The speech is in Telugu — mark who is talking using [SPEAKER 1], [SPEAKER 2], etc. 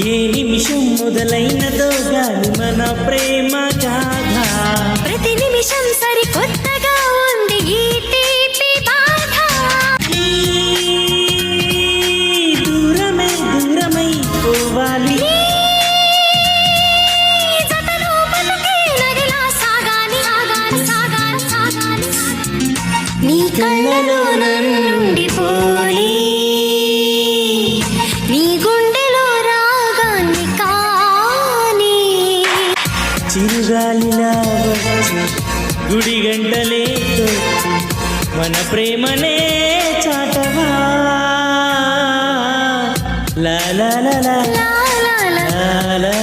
[SPEAKER 1] ఏ నిమిషం మొదలైనదో గాని మన ప్రేమ గాథ
[SPEAKER 2] ప్రతి నిమిషం సరికొత్తగా ఉంది ఈ తీపి బాధ
[SPEAKER 1] దూరమై దూరమై పోవాలి
[SPEAKER 2] జతలో బతుకే నదిలా సాగాలి సాగాలి సాగాలి సాగాలి నీ కళ్ళలో నుండిపోలి నీ గుండెలో రాగాన్ని కాని
[SPEAKER 1] చిరుగాలిలా వచ్చి గుడి గంటలే తొక్కి మన ప్రేమనే చాటవా లా లా లా లా
[SPEAKER 2] లా లా లా
[SPEAKER 1] లా లా